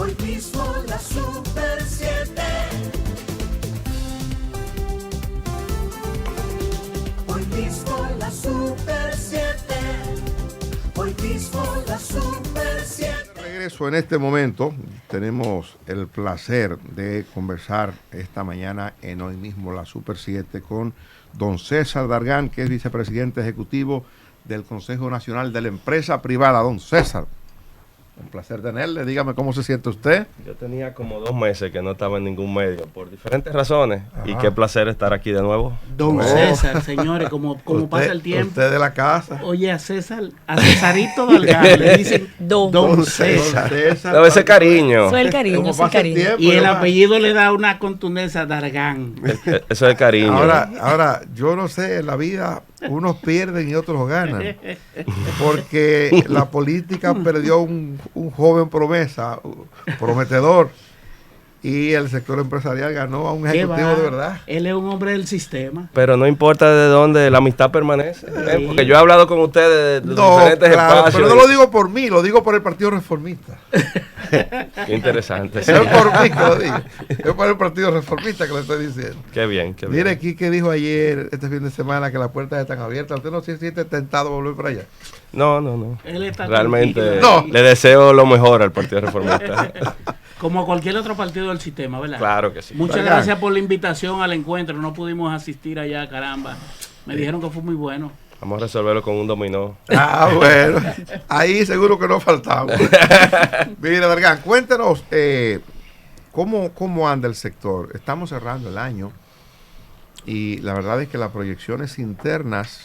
Hoy mismo la Super 7. Hoy mismo la Super 7. Hoy mismo la Super 7. Regreso en este momento. Tenemos el placer de conversar esta mañana en Hoy mismo la Super 7 con don César Dargan, que es vicepresidente ejecutivo del Consejo Nacional de la Empresa Privada. Don César, un placer tenerle. Dígame cómo se siente usted. Yo tenía como 2 meses que no estaba en ningún medio por diferentes razones. Y qué placer estar aquí de nuevo. Don César, señores, como Usted, pasa el tiempo. Usted de la casa. Oye, a Cesarito Dalgan le dicen Don César. Debe ese cariño. Eso es el cariño, Como eso es el pasa el cariño. tiempo, Y el ¿verdad? apellido le da una contundencia, Dargan. Eso es el cariño. Ahora, yo no sé, en la vida unos pierden y otros ganan. Porque la política perdió un joven promesa, prometedor, y el sector empresarial ganó a un ¿Qué ejecutivo va? de verdad. Él es un hombre del sistema. Pero no importa de dónde la amistad permanece. Sí. Porque yo he hablado con ustedes de No, diferentes claro, espacios. pero no lo digo por mí, lo digo por el Partido Reformista. Qué interesante. Es por mí que lo digo. Es por el Partido Reformista que lo estoy diciendo. Qué bien, qué bien. Mire aquí que dijo ayer, este fin de semana, que las puertas están abiertas. ¿Usted no se siente tentado a volver para allá? No. Él está Realmente tranquilo. No. le deseo lo mejor al Partido Reformista. Como cualquier otro partido del sistema, ¿verdad? Claro que sí. Muchas Dargan. gracias por la invitación al encuentro. No pudimos asistir allá, caramba. Me dijeron que fue muy bueno. Vamos a resolverlo con un dominó. Ah, bueno. Ahí seguro que no faltamos. Mire, Dargan, cuéntenos cómo anda el sector. Estamos cerrando el año y la verdad es que las proyecciones internas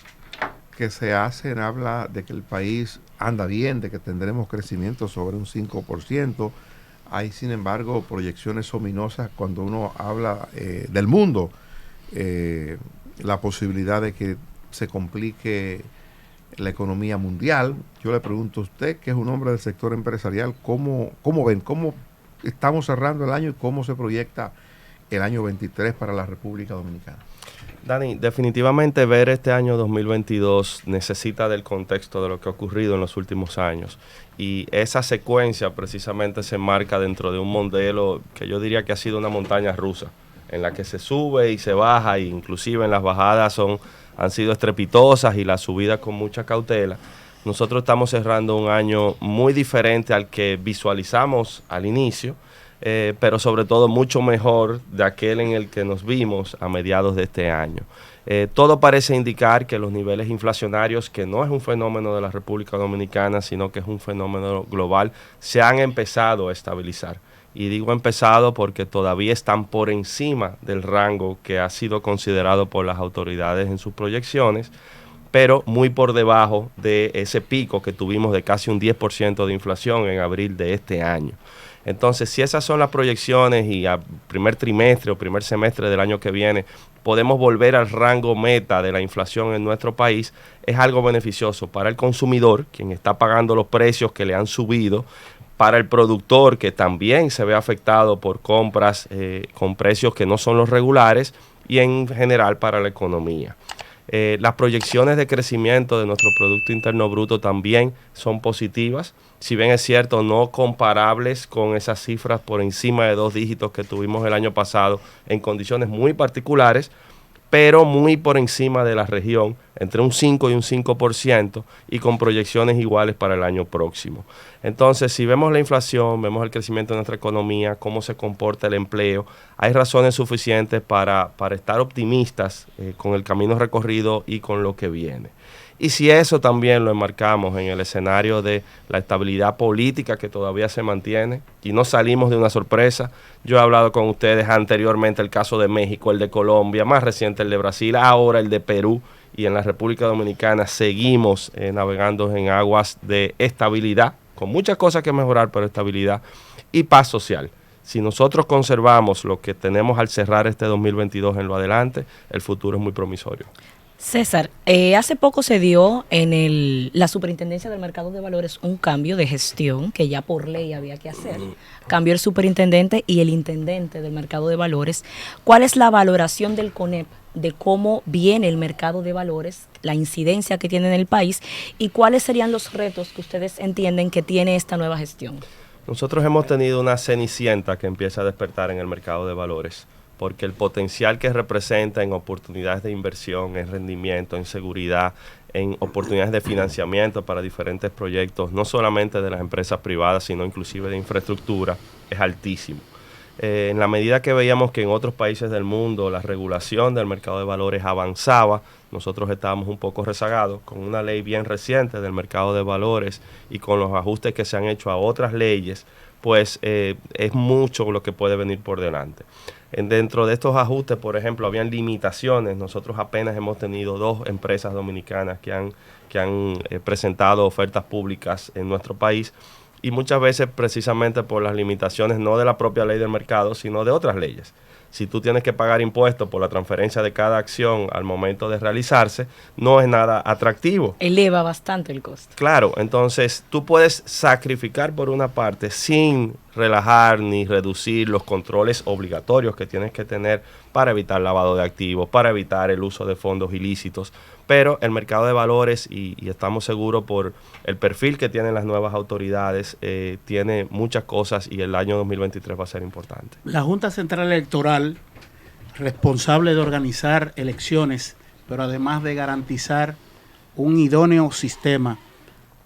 que se hacen habla de que el país anda bien, de que tendremos crecimiento sobre un 5%. Hay, sin embargo, proyecciones ominosas cuando uno habla del mundo. La posibilidad de que se complique la economía mundial. Yo le pregunto a usted, que es un hombre del sector empresarial, ¿cómo ven? ¿Cómo estamos cerrando el año y cómo se proyecta el año 23 para la República Dominicana? Dani, definitivamente ver este año 2022 necesita del contexto de lo que ha ocurrido en los últimos años. Y esa secuencia precisamente se enmarca dentro de un modelo que yo diría que ha sido una montaña rusa, en la que se sube y se baja, e inclusive en las bajadas han sido estrepitosas y las subidas con mucha cautela. Nosotros estamos cerrando un año muy diferente al que visualizamos al inicio, pero sobre todo mucho mejor de aquel en el que nos vimos a mediados de este año. Todo parece indicar que los niveles inflacionarios, que no es un fenómeno de la República Dominicana, sino que es un fenómeno global, se han empezado a estabilizar. Y digo empezado porque todavía están por encima del rango que ha sido considerado por las autoridades en sus proyecciones, pero muy por debajo de ese pico que tuvimos de casi un 10% de inflación en abril de este año. Entonces, si esas son las proyecciones y al primer trimestre o primer semestre del año que viene podemos volver al rango meta de la inflación en nuestro país, es algo beneficioso para el consumidor, quien está pagando los precios que le han subido, para el productor, que también se ve afectado por compras con precios que no son los regulares, y en general para la economía. Las proyecciones de crecimiento de nuestro Producto Interno Bruto también son positivas, si bien es cierto, no comparables con esas cifras por encima de 2 dígitos que tuvimos el año pasado en condiciones muy particulares, pero muy por encima de la región, entre un 5 y un 5%, y con proyecciones iguales para el año próximo. Entonces, si vemos la inflación, vemos el crecimiento de nuestra economía, cómo se comporta el empleo, hay razones suficientes para estar optimistas con el camino recorrido y con lo que viene. Y si eso también lo enmarcamos en el escenario de la estabilidad política que todavía se mantiene y no salimos de una sorpresa. Yo he hablado con ustedes anteriormente el caso de México, el de Colombia, más reciente el de Brasil, ahora el de Perú, y en la República Dominicana seguimos navegando en aguas de estabilidad, con muchas cosas que mejorar, pero estabilidad y paz social. Si nosotros conservamos lo que tenemos al cerrar este 2022 en lo adelante, el futuro es muy promisorio. César, hace poco se dio en la Superintendencia del Mercado de Valores un cambio de gestión que ya por ley había que hacer. Cambió el superintendente y el intendente del Mercado de Valores. ¿Cuál es la valoración del CONEP de cómo viene el mercado de valores, la incidencia que tiene en el país y cuáles serían los retos que ustedes entienden que tiene esta nueva gestión? Nosotros hemos tenido una cenicienta que empieza a despertar en el mercado de valores, porque el potencial que representa en oportunidades de inversión, en rendimiento, en seguridad, en oportunidades de financiamiento para diferentes proyectos, no solamente de las empresas privadas, sino inclusive de infraestructura, es altísimo. En la medida que veíamos que en otros países del mundo la regulación del mercado de valores avanzaba, nosotros estábamos un poco rezagados con una ley bien reciente del mercado de valores y con los ajustes que se han hecho a otras leyes, pues es mucho lo que puede venir por delante. Dentro de estos ajustes, por ejemplo, habían limitaciones. Nosotros apenas hemos tenido 2 empresas dominicanas que han presentado ofertas públicas en nuestro país, y muchas veces precisamente por las limitaciones no de la propia ley del mercado, sino de otras leyes. Si tú tienes que pagar impuestos por la transferencia de cada acción al momento de realizarse, no es nada atractivo. Eleva bastante el costo. Claro, entonces tú puedes sacrificar por una parte sin relajar ni reducir los controles obligatorios que tienes que tener para evitar lavado de activos, para evitar el uso de fondos ilícitos, pero el mercado de valores, y estamos seguros por el perfil que tienen las nuevas autoridades, tiene muchas cosas y el año 2023 va a ser importante. La Junta Central Electoral, responsable de organizar elecciones, pero además de garantizar un idóneo sistema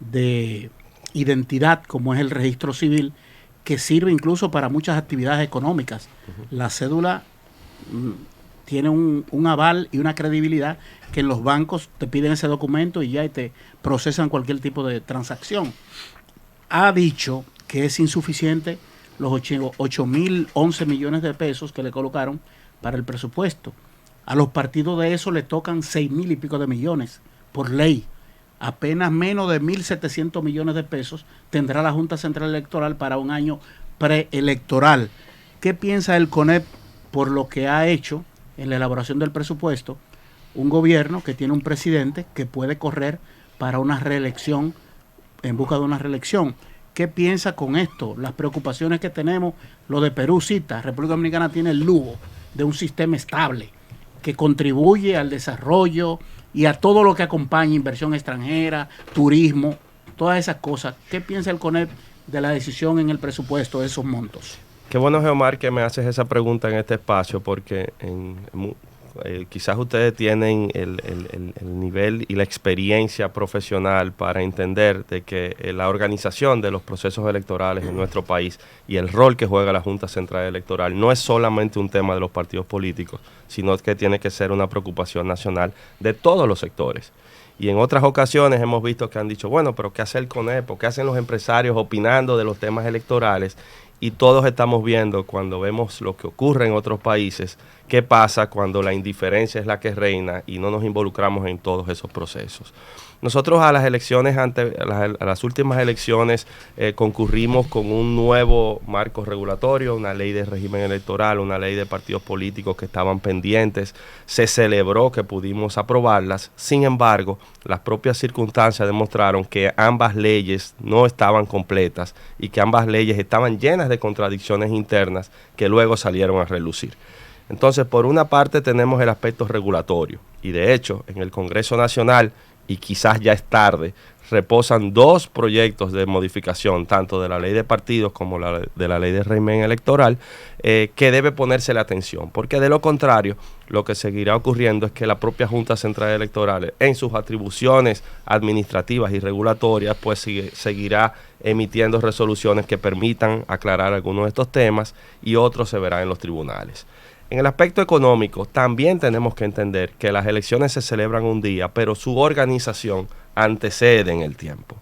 de identidad como es el registro civil, que sirve incluso para muchas actividades económicas. La cédula tiene un aval y una credibilidad que en los bancos te piden ese documento y ya y te procesan cualquier tipo de transacción. Ha dicho que es insuficiente los 8.011 millones de pesos que le colocaron para el presupuesto. A los partidos de eso le tocan 6.000 y pico de millones por ley. Apenas menos de 1.700 millones de pesos tendrá la Junta Central Electoral para un año preelectoral. ¿Qué piensa el CONEP por lo que ha hecho en la elaboración del presupuesto? Un gobierno que tiene un presidente que puede correr para una reelección, en busca de una reelección. ¿Qué piensa con esto? Las preocupaciones que tenemos, lo de Perú cita, República Dominicana tiene el lujo de un sistema estable que contribuye al desarrollo y a todo lo que acompaña inversión extranjera, turismo, todas esas cosas. ¿Qué piensa el CONEP de la decisión en el presupuesto de esos montos? Qué bueno, Geomar, que me haces esa pregunta en este espacio, porque quizás ustedes tienen el nivel y la experiencia profesional para entender de que la organización de los procesos electorales en nuestro país y el rol que juega la Junta Central Electoral no es solamente un tema de los partidos políticos, sino que tiene que ser una preocupación nacional de todos los sectores. Y en otras ocasiones hemos visto que han dicho, bueno, pero ¿qué hace el CONEP? ¿Qué hacen los empresarios opinando de los temas electorales? Y todos estamos viendo, cuando vemos lo que ocurre en otros países, qué pasa cuando la indiferencia es la que reina y no nos involucramos en todos esos procesos. Nosotros a las elecciones, a las últimas elecciones, concurrimos con un nuevo marco regulatorio, una ley de régimen electoral, una ley de partidos políticos que estaban pendientes. Se celebró que pudimos aprobarlas. Sin embargo, las propias circunstancias demostraron que ambas leyes no estaban completas y que ambas leyes estaban llenas de contradicciones internas que luego salieron a relucir. Entonces, por una parte tenemos el aspecto regulatorio y de hecho en el Congreso Nacional, y quizás ya es tarde, reposan 2 proyectos de modificación, tanto de la ley de partidos como de la ley de régimen electoral, que debe ponerse la atención, porque de lo contrario, lo que seguirá ocurriendo es que la propia Junta Central Electoral, en sus atribuciones administrativas y regulatorias, pues seguirá emitiendo resoluciones que permitan aclarar algunos de estos temas y otros se verán en los tribunales. En el aspecto económico, también tenemos que entender que las elecciones se celebran un día, pero su organización antecede en el tiempo.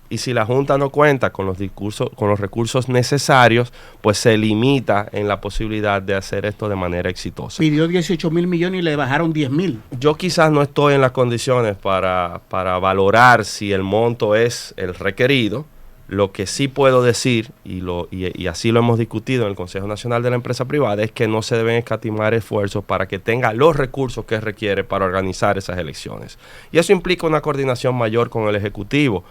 Y si la Junta no cuenta con los recursos necesarios, pues se limita en la posibilidad de hacer esto de manera exitosa. Pidió 18.000 millones y le bajaron 10.000. Yo quizás no estoy en las condiciones para valorar si el monto es el requerido. Lo que sí puedo decir, y así lo hemos discutido en el Consejo Nacional de la Empresa Privada, es que no se deben escatimar esfuerzos para que tenga los recursos que requiere para organizar esas elecciones. Y eso implica una coordinación mayor con el Ejecutivo.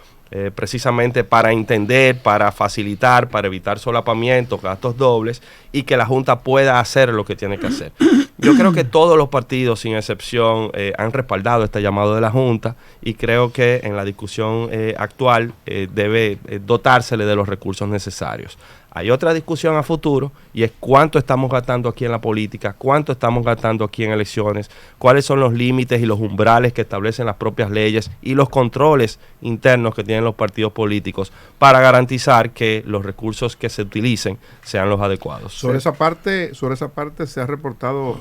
precisamente para entender, para facilitar, para evitar solapamientos, gastos dobles y que la Junta pueda hacer lo que tiene que hacer. Yo creo que todos los partidos, sin excepción, han respaldado este llamado de la Junta y creo que en la discusión actual debe dotársele de los recursos necesarios. Hay otra discusión a futuro y es cuánto estamos gastando aquí en la política, cuánto estamos gastando aquí en elecciones, cuáles son los límites y los umbrales que establecen las propias leyes y los controles internos que tienen los partidos políticos para garantizar que los recursos que se utilicen sean los adecuados. Sobre esa parte se ha reportado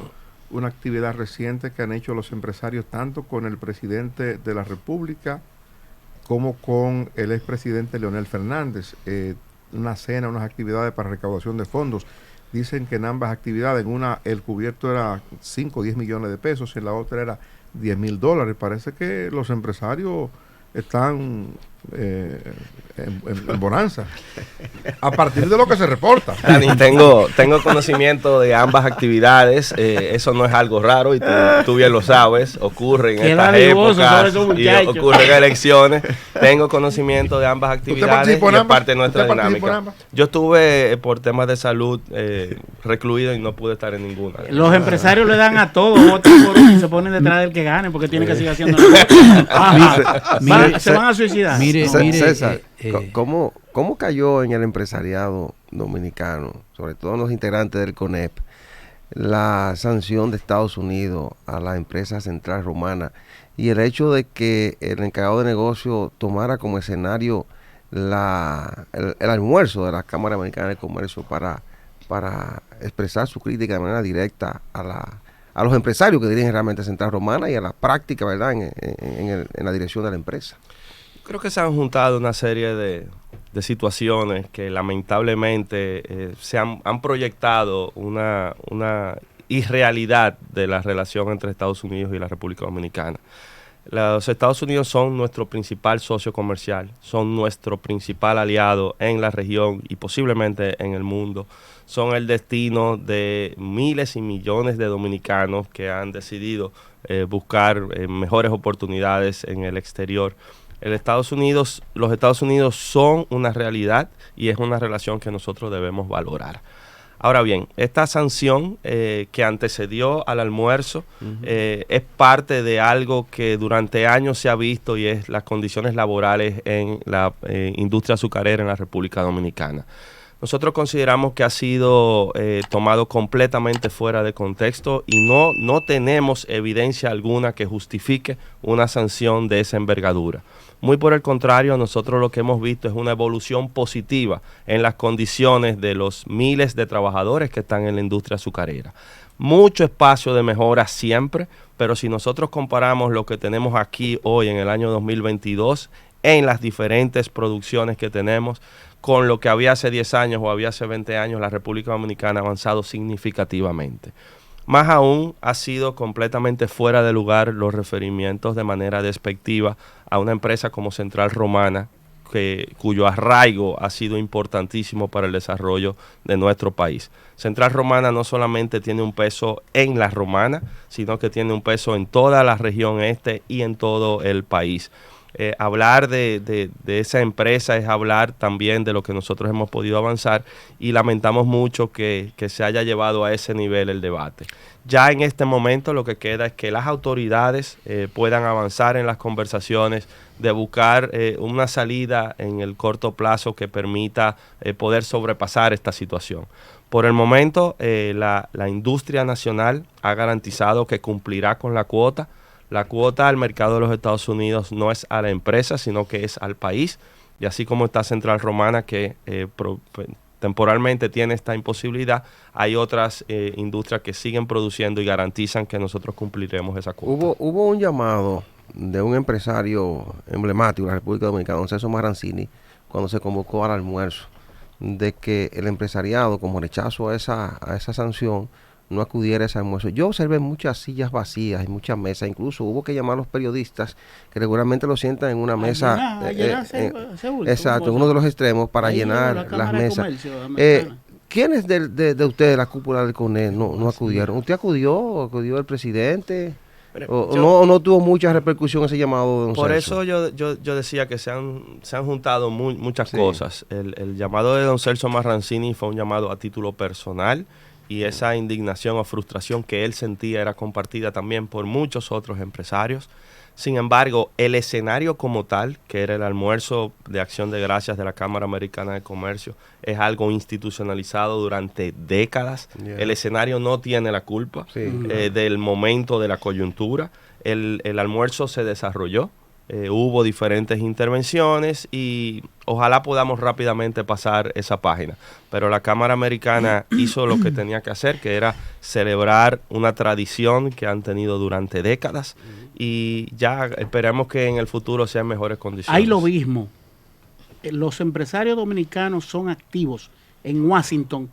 una actividad reciente que han hecho los empresarios tanto con el presidente de la República como con el expresidente Leonel Fernández. Una cena, unas actividades para recaudación de fondos. Dicen que en ambas actividades, en una el cubierto era 5 o 10 millones de pesos, en la otra era $10,000. Parece que los empresarios están en bonanza a partir de lo que se reporta. Dani, tengo conocimiento de ambas actividades, eso no es algo raro y tú bien lo sabes, ocurre en estas épocas y ocurren elecciones. Tengo conocimiento de ambas actividades y es parte de nuestra dinámica. Yo estuve por temas de salud recluido y no pude estar en ninguna. Los empresarios le dan a todos votos por uno y se ponen detrás del que gane porque tiene que seguir haciendo se van a suicidar. Mire, César, ¿cómo cayó en el empresariado dominicano, sobre todo en los integrantes del CONEP, la sanción de Estados Unidos a la empresa Central Romana y el hecho de que el encargado de negocio tomara como escenario el almuerzo de la Cámara Americana de Comercio para expresar su crítica de manera directa a los empresarios que dirigen realmente Central Romana y a la práctica, ¿verdad?, en la dirección de la empresa? Creo que se han juntado una serie de situaciones que lamentablemente han proyectado una irrealidad de la relación entre Estados Unidos y la República Dominicana. Los Estados Unidos son nuestro principal socio comercial, son nuestro principal aliado en la región y posiblemente en el mundo. Son el destino de miles y millones de dominicanos que han decidido buscar mejores oportunidades en el exterior. Los Estados Unidos son una realidad y es una relación que nosotros debemos valorar. Ahora bien, esta sanción que antecedió al almuerzo es parte de algo que durante años se ha visto y es las condiciones laborales en la industria azucarera en la República Dominicana. Nosotros consideramos que ha sido tomado completamente fuera de contexto y no tenemos evidencia alguna que justifique una sanción de esa envergadura. Muy por el contrario, nosotros lo que hemos visto es una evolución positiva en las condiciones de los miles de trabajadores que están en la industria azucarera. Mucho espacio de mejora siempre, pero si nosotros comparamos lo que tenemos aquí hoy en el año 2022, en las diferentes producciones que tenemos, con lo que había hace 10 años o había hace 20 años, la República Dominicana ha avanzado significativamente. Más aún, ha sido completamente fuera de lugar los referimientos de manera despectiva a una empresa como Central Romana, cuyo arraigo ha sido importantísimo para el desarrollo de nuestro país. Central Romana no solamente tiene un peso en la Romana, sino que tiene un peso en toda la región este y en todo el país. Hablar de esa empresa es hablar también de lo que nosotros hemos podido avanzar y lamentamos mucho que se haya llevado a ese nivel el debate. Ya en este momento lo que queda es que las autoridades puedan avanzar en las conversaciones de buscar una salida en el corto plazo que permita poder sobrepasar esta situación. Por el momento, la industria nacional ha garantizado que cumplirá con la cuota. La cuota al mercado de los Estados Unidos no es a la empresa, sino que es al país. Y así como está Central Romana, que temporalmente tiene esta imposibilidad, hay otras industrias que siguen produciendo y garantizan que nosotros cumpliremos esa cuota. Hubo un llamado de un empresario emblemático de la República Dominicana, don Celso Marancini, cuando se convocó al almuerzo, de que el empresariado, como rechazo a esa sanción, no acudiera a ese almuerzo. Yo observé muchas sillas vacías y muchas mesas, incluso hubo que llamar a los periodistas que regularmente lo sientan en una mesa, exacto, en uno de los extremos para llenar las mesas. ¿Quiénes de ustedes, la cúpula del CONEP, no acudieron? ¿Usted acudió el presidente? No tuvo mucha repercusión ese llamado de don Por Celso. eso yo decía que se han juntado muchas cosas. El llamado de don Celso Marrancini fue un llamado a título personal, y esa indignación o frustración que él sentía era compartida también por muchos otros empresarios. Sin embargo, el escenario como tal, que era el almuerzo de Acción de Gracias de la Cámara Americana de Comercio, es algo institucionalizado durante décadas. Yeah. El escenario no tiene la culpa del momento de la coyuntura. El almuerzo se desarrolló, hubo diferentes intervenciones y ojalá podamos rápidamente pasar esa página. Pero la Cámara Americana hizo lo que tenía que hacer, que era celebrar una tradición que han tenido durante décadas, y ya esperemos que en el futuro sean mejores condiciones. Hay lobismo. Los empresarios dominicanos son activos en Washington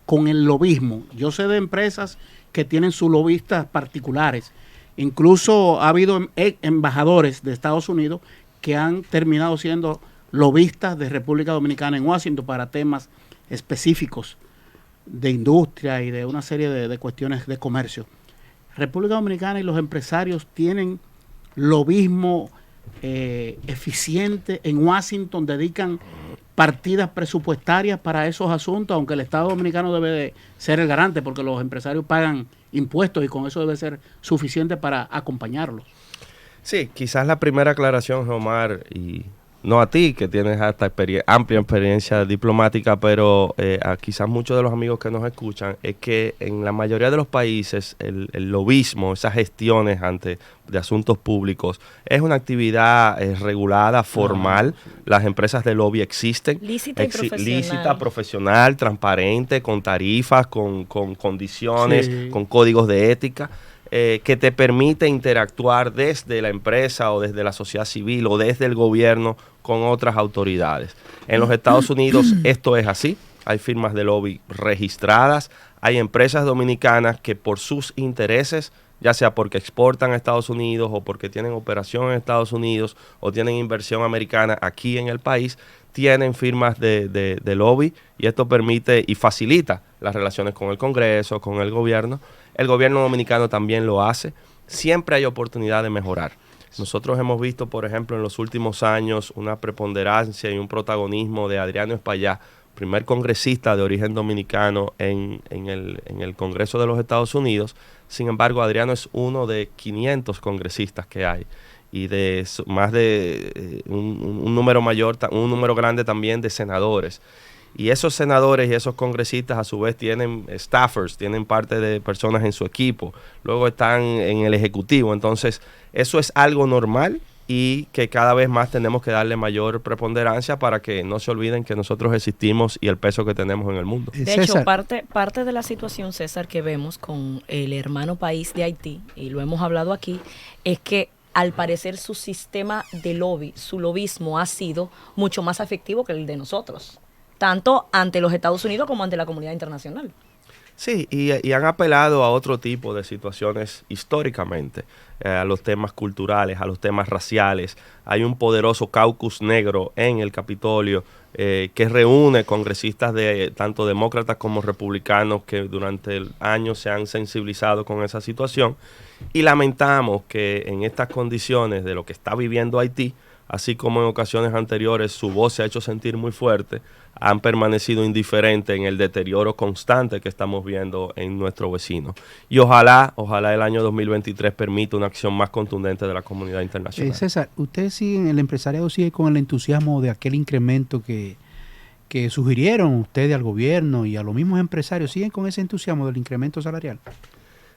con el lobismo. Yo sé de empresas que tienen sus lobistas particulares. Incluso ha habido embajadores de Estados Unidos que han terminado siendo lobistas de República Dominicana en Washington para temas específicos de industria y de una serie de cuestiones de comercio. República Dominicana y los empresarios tienen lobismo eficiente en Washington, dedican partidas presupuestarias para esos asuntos, aunque el Estado Dominicano debe de ser el garante porque los empresarios pagan impuestos y con eso debe ser suficiente para acompañarlos. Sí, quizás la primera aclaración, Omar, y no a ti, que tienes hasta amplia experiencia diplomática, pero a quizás muchos de los amigos que nos escuchan, es que en la mayoría de los países el lobismo, esas gestiones de asuntos públicos, es una actividad regulada, formal. Las empresas de lobby existen. Lícita y profesional. Lícita, profesional, transparente, con tarifas, con condiciones, con códigos de ética. Que te permite interactuar desde la empresa o desde la sociedad civil o desde el gobierno con otras autoridades. En los Estados Unidos esto es así. Hay firmas de lobby registradas, hay empresas dominicanas que por sus intereses, ya sea porque exportan a Estados Unidos o porque tienen operación en Estados Unidos o tienen inversión americana aquí en el país, tienen firmas de lobby, y esto permite y facilita las relaciones con el Congreso, con el gobierno. El gobierno dominicano también lo hace. Siempre hay oportunidad de mejorar. Nosotros hemos visto, por ejemplo, en los últimos años una preponderancia y un protagonismo de Adriano Espaillá, primer congresista de origen dominicano en el Congreso de los Estados Unidos. Sin embargo, Adriano es uno de 500 congresistas que hay, y de más de un número grande también de senadores. Y esos senadores y esos congresistas a su vez tienen staffers, tienen parte de personas en su equipo, luego están en el ejecutivo. Entonces, eso es algo normal y que cada vez más tenemos que darle mayor preponderancia para que no se olviden que nosotros existimos y el peso que tenemos en el mundo. De hecho, parte de la situación, César, que vemos con el hermano país de Haití, y lo hemos hablado aquí, es que al parecer su sistema de lobby, su lobismo ha sido mucho más efectivo que el de nosotros, tanto ante los Estados Unidos como ante la comunidad internacional. Sí, y han apelado a otro tipo de situaciones históricamente, a los temas culturales, a los temas raciales. Hay un poderoso caucus negro en el Capitolio que reúne congresistas de tanto demócratas como republicanos que durante el año se han sensibilizado con esa situación. Y lamentamos que en estas condiciones de lo que está viviendo Haití, así como en ocasiones anteriores su voz se ha hecho sentir muy fuerte, han permanecido indiferentes en el deterioro constante que estamos viendo en nuestro vecino. Y ojalá el año 2023 permita una acción más contundente de la comunidad internacional. César, ¿ustedes siguen, el empresariado sigue con el entusiasmo de aquel incremento que sugirieron ustedes al gobierno y a los mismos empresarios? ¿Siguen con ese entusiasmo del incremento salarial?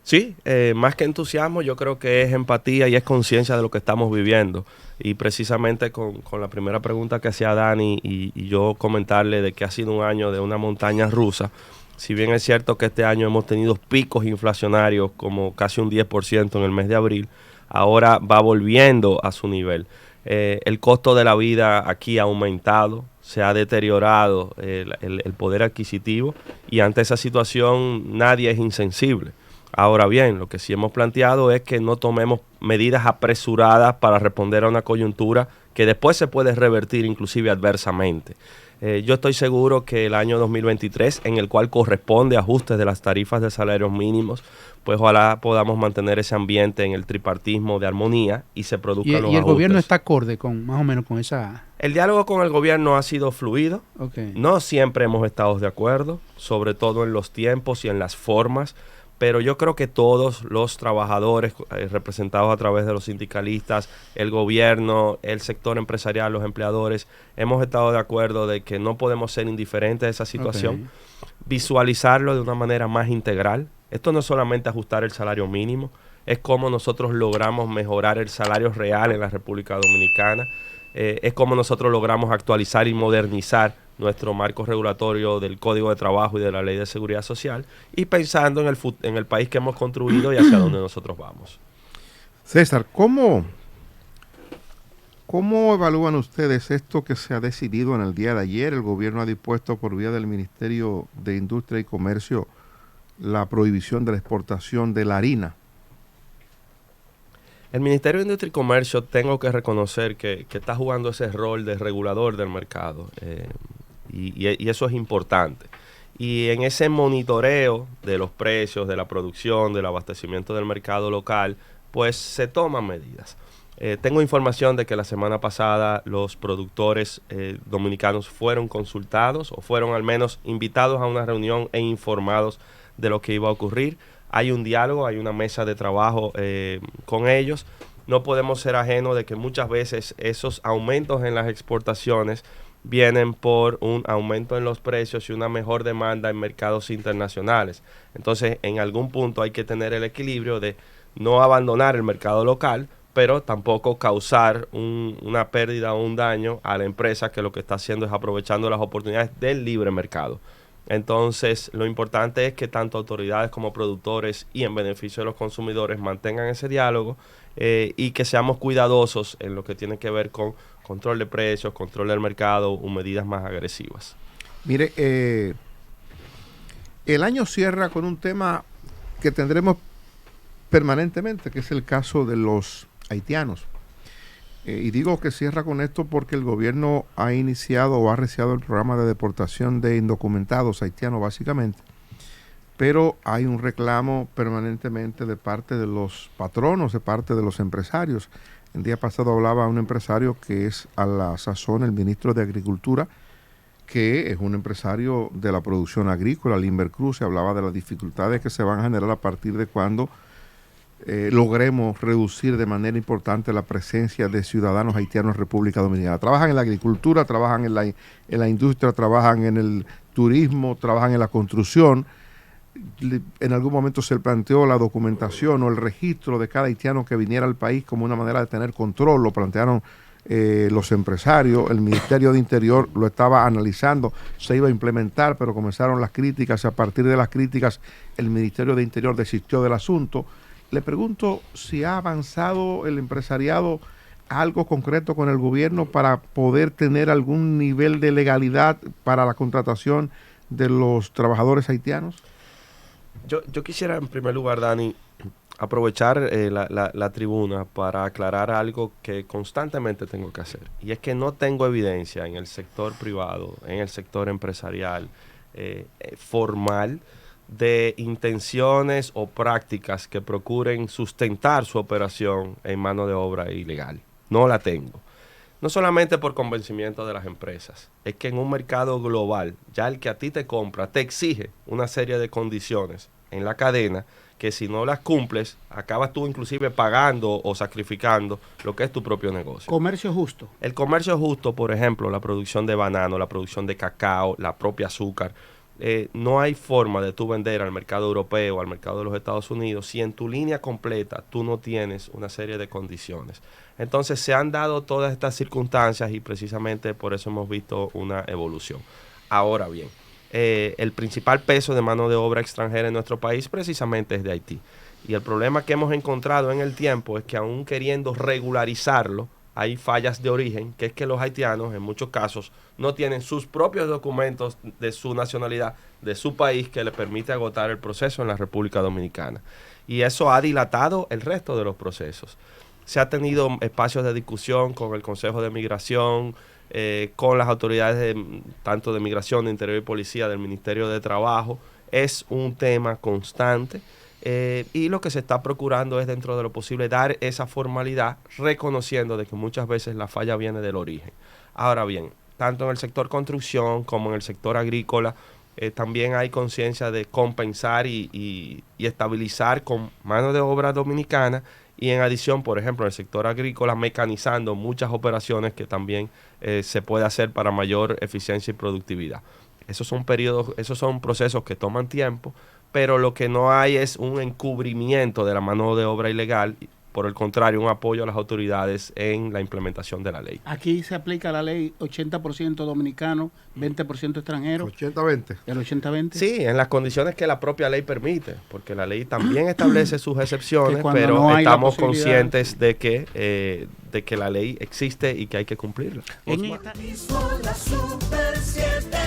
Sí, más que entusiasmo, yo creo que es empatía y es conciencia de lo que estamos viviendo. Y precisamente con la primera pregunta que hacía Dani y yo comentarle de que ha sido un año de una montaña rusa. Si bien es cierto que este año hemos tenido picos inflacionarios como casi un 10% en el mes de abril, ahora va volviendo a su nivel. El costo de la vida aquí ha aumentado, se ha deteriorado el poder adquisitivo, y ante esa situación nadie es insensible. Ahora bien, lo que sí hemos planteado es que no tomemos medidas apresuradas para responder a una coyuntura que después se puede revertir inclusive adversamente. Yo estoy seguro que el año 2023, en el cual corresponde ajustes de las tarifas de salarios mínimos, pues ojalá podamos mantener ese ambiente en el tripartismo de armonía y se produzcan los ajustes. ¿Y el gobierno está acorde con más o menos con esa...? El diálogo con el gobierno ha sido fluido. Okay. No siempre hemos estado de acuerdo, sobre todo en los tiempos y en las formas, pero yo creo que todos los trabajadores representados a través de los sindicalistas, el gobierno, el sector empresarial, los empleadores, hemos estado de acuerdo de que no podemos ser indiferentes a esa situación, visualizarlo de una manera más integral. Esto no es solamente ajustar el salario mínimo, es cómo nosotros logramos mejorar el salario real en la República Dominicana, es cómo nosotros logramos actualizar y modernizar nuestro marco regulatorio del Código de Trabajo y de la Ley de Seguridad Social, y pensando en el país que hemos construido y hacia dónde nosotros vamos. César, ¿cómo evalúan ustedes esto que se ha decidido en el día de ayer? El gobierno ha dispuesto por vía del Ministerio de Industria y Comercio la prohibición de la exportación de la harina. El Ministerio de Industria y Comercio, tengo que reconocer que está jugando ese rol de regulador del mercado, y eso es importante. Y en ese monitoreo de los precios, de la producción, del abastecimiento del mercado local, pues se toman medidas. Tengo información de que la semana pasada los productores dominicanos fueron consultados o fueron al menos invitados a una reunión e informados de lo que iba a ocurrir. Hay un diálogo, hay una mesa de trabajo con ellos. No podemos ser ajenos de que muchas veces esos aumentos en las exportaciones vienen por un aumento en los precios y una mejor demanda en mercados internacionales. Entonces, en algún punto hay que tener el equilibrio de no abandonar el mercado local, pero tampoco causar una pérdida o un daño a la empresa que lo que está haciendo es aprovechando las oportunidades del libre mercado. Entonces, lo importante es que tanto autoridades como productores y en beneficio de los consumidores mantengan ese diálogo y que seamos cuidadosos en lo que tiene que ver con control de precios, control del mercado o medidas más agresivas. Mire, el año cierra con un tema que tendremos permanentemente, que es el caso de los haitianos. Y digo que cierra con esto porque el gobierno ha iniciado o ha arreciado el programa de deportación de indocumentados haitianos, básicamente. Pero hay un reclamo permanentemente de parte de los patronos, de parte de los empresarios. El día pasado hablaba un empresario que es a la sazón el ministro de Agricultura, que es un empresario de la producción agrícola, Limber Cruz, se hablaba de las dificultades que se van a generar a partir de cuando logremos reducir de manera importante la presencia de ciudadanos haitianos en República Dominicana. Trabajan en la agricultura, trabajan en la industria, trabajan en el turismo, trabajan en la construcción. En algún momento se planteó la documentación o el registro de cada haitiano que viniera al país como una manera de tener control, lo plantearon los empresarios, el Ministerio de Interior lo estaba analizando, se iba a implementar, pero comenzaron las críticas, y a partir de las críticas el Ministerio de Interior desistió del asunto. Le pregunto si ha avanzado el empresariado algo concreto con el gobierno para poder tener algún nivel de legalidad para la contratación de los trabajadores haitianos. Yo quisiera, en primer lugar, Dani, aprovechar la tribuna para aclarar algo que constantemente tengo que hacer. Y es que no tengo evidencia en el sector privado, en el sector empresarial formal, de intenciones o prácticas que procuren sustentar su operación en mano de obra ilegal. No la tengo. No solamente por convencimiento de las empresas, es que en un mercado global, ya el que a ti te compra te exige una serie de condiciones en la cadena que si no las cumples, acabas tú inclusive pagando o sacrificando lo que es tu propio negocio. Comercio justo. El comercio justo, por ejemplo, la producción de banano, la producción de cacao, la propia azúcar. No hay forma de tú vender al mercado europeo, al mercado de los Estados Unidos, si en tu línea completa tú no tienes una serie de condiciones. Entonces se han dado todas estas circunstancias y precisamente por eso hemos visto una evolución. Ahora bien, el principal peso de mano de obra extranjera en nuestro país precisamente es de Haití. Y el problema que hemos encontrado en el tiempo es que aún queriendo regularizarlo, hay fallas de origen, que es que los haitianos en muchos casos no tienen sus propios documentos de su nacionalidad, de su país, que le permite agotar el proceso en la República Dominicana. Y eso ha dilatado el resto de los procesos. Se ha tenido espacios de discusión con el Consejo de Migración, con las autoridades tanto de Migración, de Interior y Policía, del Ministerio de Trabajo. Es un tema constante. Y lo que se está procurando es, dentro de lo posible, dar esa formalidad, reconociendo de que muchas veces la falla viene del origen. Ahora bien, tanto en el sector construcción como en el sector agrícola, también hay conciencia de compensar y estabilizar con mano de obra dominicana, y en adición, por ejemplo, en el sector agrícola, mecanizando muchas operaciones que también se puede hacer para mayor eficiencia y productividad. Esos son procesos que toman tiempo, pero lo que no hay es un encubrimiento de la mano de obra ilegal, por el contrario, un apoyo a las autoridades en la implementación de la ley. Aquí se aplica la ley 80% dominicano, 20% extranjero. 80-20. El 80-20. Sí, en las condiciones que la propia ley permite, porque la ley también establece sus excepciones, pero no estamos conscientes de que la ley existe y que hay que cumplirla. Por ti son la Super 7.